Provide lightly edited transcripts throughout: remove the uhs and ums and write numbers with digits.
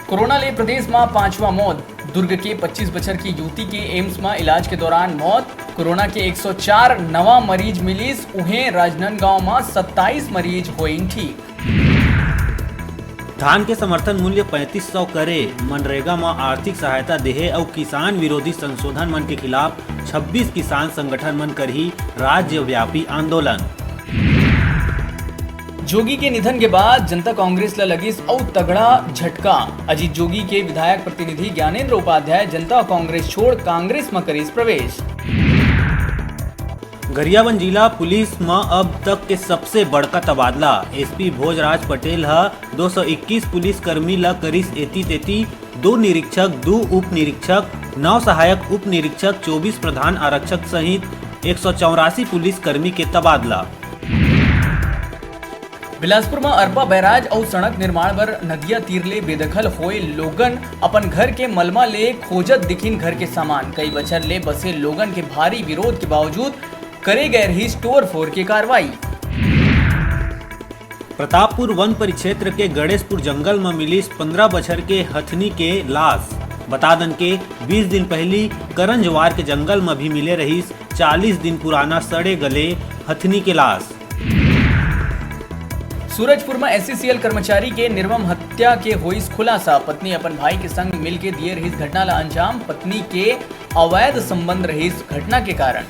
Corona ले प्रदेश में 5वां मौत। दुर्ग के 25 बछर की युवती के एम्स में इलाज के दौरान मौत। कोरोना के 104 नवा मरीज मिलीस। उहें राजनांदगांव में 27 मरीज हुए ठीक। धान के समर्थन मूल्य 3500 करे। मनरेगा में आर्थिक सहायता देहे और किसान विरोधी संशोधन मन के खिलाफ 26 किसान संगठन मन करही राज्य व्यापी आंदोलन। जोगी के निधन के बाद जनता कांग्रेस ला लगिस और तगड़ा झटका। अजीत जोगी के विधायक प्रतिनिधि ज्ञानेंद्र उपाध्याय जनता कांग्रेस छोड़ कांग्रेस में करीस प्रवेश। गरियाबंद जिला पुलिस में अब तक के सबसे बड़का तबादला। एसपी भोजराज पटेल ह 221 पुलिस कर्मी ला करीस एती तेती। 2 निरीक्षक, 2 उप निरीक्षक, 9 सहायक उप निरीक्षक, 24 प्रधान आरक्षक सहित 184 पुलिस कर्मी के तबादला। बिलासपुर में अरपा बैराज और सड़क निर्माण पर नदिया तीर ले बेदखल होए लोगन अपन घर के मलमा ले खोजत दिखिन घर के सामान। कई बछर ले बसे लोगन के भारी विरोध के बावजूद करे गए रही स्टोर फोर की कार्रवाई। प्रतापपुर वन परिक्षेत्र के गणेशपुर जंगल में मिली 15 बछर के हथनी के लाश। बता दन के 20 दिन पहली करंजवार के जंगल में भी मिले रही 40 दिन पुराना सड़े गले हथनी के लाश। सूरजपुर में एससीसीएल कर्मचारी के निर्मम हत्या के होइस खुलासा। पत्नी अपन भाई के संग मिल के दिए रही घटना ला अंजाम। पत्नी के अवैध संबंध रही घटना के कारण।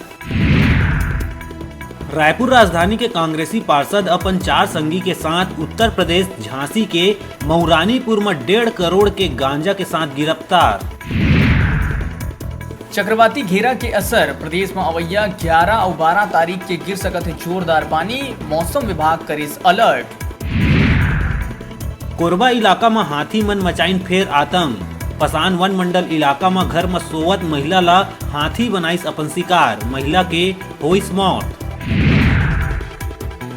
रायपुर राजधानी के कांग्रेसी पार्षद अपन 4 संगी के साथ उत्तर प्रदेश झांसी के मऊरानीपुर में 1.5 करोड़ के गांजा के साथ गिरफ्तार। चक्रवाती घेरा के असर। प्रदेश में अवैया 11 और 12 तारीख के गिर सकत है जोरदार पानी। मौसम विभाग करिस अलर्ट। कोरबा इलाका में हाथी मन मचाइन फेर आतंक। पसान वन मंडल इलाका में घर में सोवत महिला ला हाथी बनाइस अपन शिकार। महिला के होइस मौत।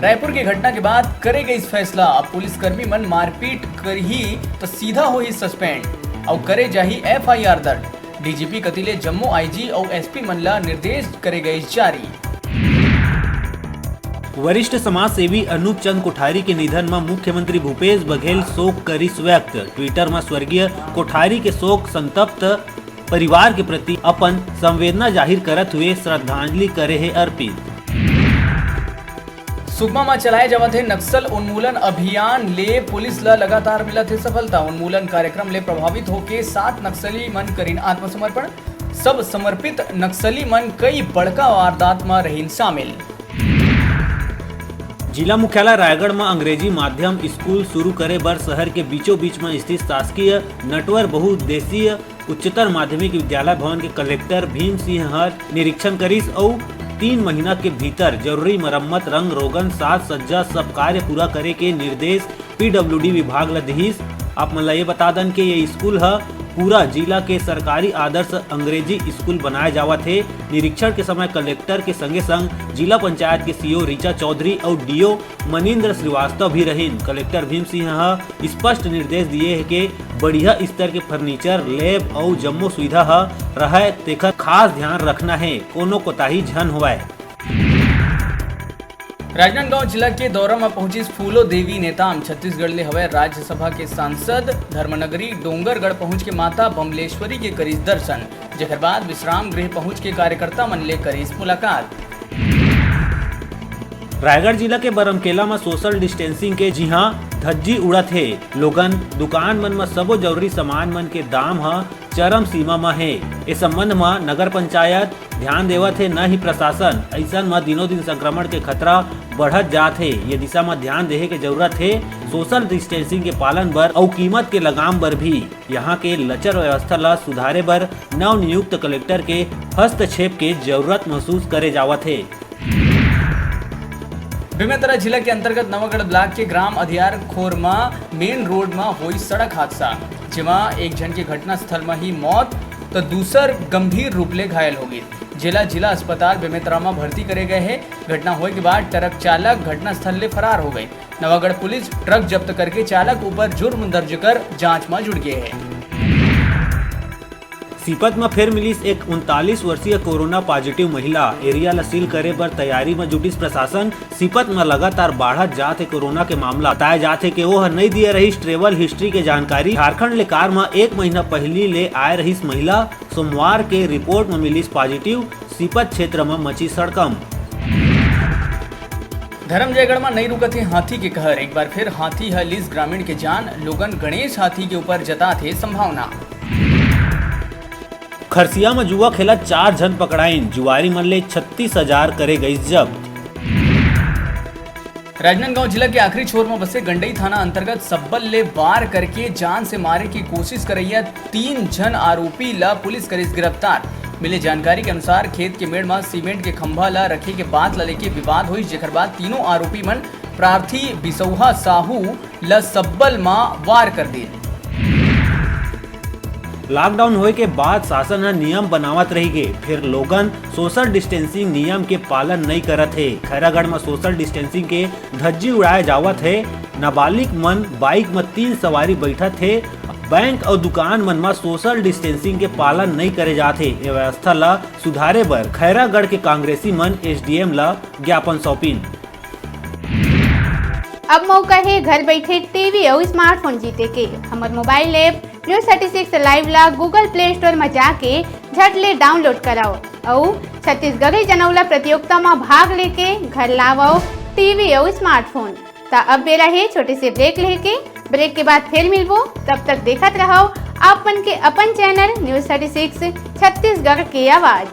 रायपुर की घटना के बाद करे गई फैसला। अब पुलिसकर्मी मन मारपीट करही तो सीधा होई सस्पेंड और करे जाही FIR दर्ज। डीजीपी कतिले जम्मू आईजी और एसपी मनला निर्देश करे गए जारी। वरिष्ठ समाज सेवी अनूप चंद कोठारी के निधन में मुख्यमंत्री भूपेश बघेल शोक करिस व्यक्त। ट्विटर में स्वर्गीय कोठारी के शोक संतप्त परिवार के प्रति अपन संवेदना जाहिर करत हुए श्रद्धांजलि करे है अर्पित। सुकमा में चलाए जावत है नक्सल उन्मूलन अभियान ले पुलिस ला लगातार मिलत है सफलता। उन्मूलन कार्यक्रम ले प्रभावित होके 7 नक्सली मन करीन आत्मसमर्पण। सब समर्पित नक्सली मन कई बड़का वारदात में रहीन शामिल। जिला मुख्यालय रायगढ़ में अंग्रेजी माध्यम स्कूल शुरू करे बर शहर के बीचों बीच में स्थित शासकीय नटवर बहुउद्देशीय उच्चतर माध्यमिक विद्यालय भवन के कलेक्टर भीम सिंह हर निरीक्षण करिस और 3 महीना के भीतर जरूरी मरम्मत, रंग रोगन, साज सज्जा सब कार्य पूरा करे के निर्देश PWD विभाग ला दिहिस। आप मन ला ये बता दन के ये स्कूल है पूरा जिला के सरकारी आदर्श अंग्रेजी स्कूल बनाए जावत है। निरीक्षण के समय कलेक्टर के संगे संग जिला पंचायत के सीओ ऋचा चौधरी और DO मनीन्द्र श्रीवास्तव भी रहीन। कलेक्टर भीम सिंह स्पष्ट निर्देश दिए है कि बढ़िया स्तर के फर्नीचर, लैब और जम्मो सुविधा रहे तेकर खास ध्यान रखना है, कोनो कोताही झन होवाए। राजनांदगांव जिला के दौरा में पहुंची फूलो देवी नेताम। छत्तीसगढ़ ले हवे राज्यसभा के सांसद धर्मनगरी डोंगरगढ़ पहुंच के माता बमलेश्वरी के करीस दर्शन। जेकर बाद विश्राम गृह पहुंच के कार्यकर्ता मन ले करीस मुलाकात। रायगढ़ जिला के बरमकेला में सोशल डिस्टेंसिंग के जी हाँ धज्जी उड़त है। लोगन दुकान मन में सबो जरूरी सामान मन के दाम चरम सीमा में है। इस संबंध में नगर पंचायत ध्यान देवत है, न ही प्रशासन। ऐसा में दिनों दिन संक्रमण के खतरा बढ़त जात है। ये दिशा में ध्यान देहे के जरूरत है। सोशल डिस्टेंसिंग के पालन बर और कीमत के लगाम बर भी यहाँ के लचर व्यवस्था ला सुधारे बर नव नियुक्त कलेक्टर के हस्तक्षेप के जरूरत महसूस करे जावत है। बेमेतरा जिला के अंतर्गत नवागढ़ ब्लॉक के ग्राम अधियार खोरमा मेन रोड में हुई सड़क हादसा, जेमा एक जन के घटना स्थल में ही मौत तो दूसर गंभीर रूप ले घायल हो गई। जिला अस्पताल बेमेतरा में भर्ती करे गए हैं। घटना होने के बाद ट्रक चालक घटना स्थल ले फरार हो गए। नवागढ़ पुलिस ट्रक जब्त करके चालक ऊपर जुर्म दर्ज कर जांच में जुट गए है। सीपत में फिर मिलिस एक 39 वर्षीय कोरोना पॉजिटिव महिला। एरिया ला सील करे बर तैयारी में जुटिस प्रशासन। सीपत में लगातार बढ़त जात है कोरोना के मामला। बताया जाते कि वो नहीं दिए रही ट्रेवल हिस्ट्री के जानकारी। झारखंड ले कार में 1 महीना पहली ले आए रहीस महिला। सोमवार के रिपोर्ट में मिलिस पॉजिटिव। सीपत क्षेत्र में मची सड़कम। धर्मजयगढ़ में नहीं रुकत है हाथी के कहर। एक बार फिर हाथी है लीस ग्रामीण के जान। लोगन गणेश हाथी के ऊपर जता थे संभावना। खरसिया में जुआ खेला 4 जन पकड़ाइन। जुआरी मन ले 36,000 करे गई जब्त। राजनांदगांव जिला के आखिरी छोर में बसे गंडई थाना अंतर्गत सब्बल ले वार करके जान से मारे की कोशिश करैया 3 जन आरोपी ला पुलिस करिस गिरफ्तार। मिले जानकारी के अनुसार खेत के मेड़ में सीमेंट के खंभा ला रखे के बात ला लेके विवाद हुई, जेकर बाद तीनों आरोपी मन प्रार्थी बिसौहा साहू ला सब्बल में वार कर दी। लॉकडाउन होए के बाद शासन ने नियम बनावत रही गे, फिर लोगन सोशल डिस्टेंसिंग नियम के पालन नहीं करत है। खैरागढ़ में सोशल डिस्टेंसिंग के धज्जी उड़ाए जावत है। नाबालिग मन बाइक में 3 सवारी बैठत है। बैंक और दुकान मन में सोशल डिस्टेंसिंग के पालन नहीं करे जाते। ये व्यवस्था ला सुधारे बर खैरागढ़ के कांग्रेसी मन SDM ला ज्ञापन सौंपिन। अब मौका है घर बैठे टीवी और स्मार्टफोन जीते के। हमारे मोबाइल ऐप न्यूज 36 लाइव ला गूगल प्ले स्टोर में जाके झट ले डाउनलोड कराओ और छत्तीसगढ़ी जनौला प्रतियोगिता में भाग लेके घर लाओ टीवी और स्मार्टफोन। ता अब बेरा है छोटे से ब्रेक लेके। ब्रेक के बाद फिर मिलबो, तब तक देखत रहो अपन के अपन चैनल न्यूज 36 छत्तीसगढ़ की आवाज।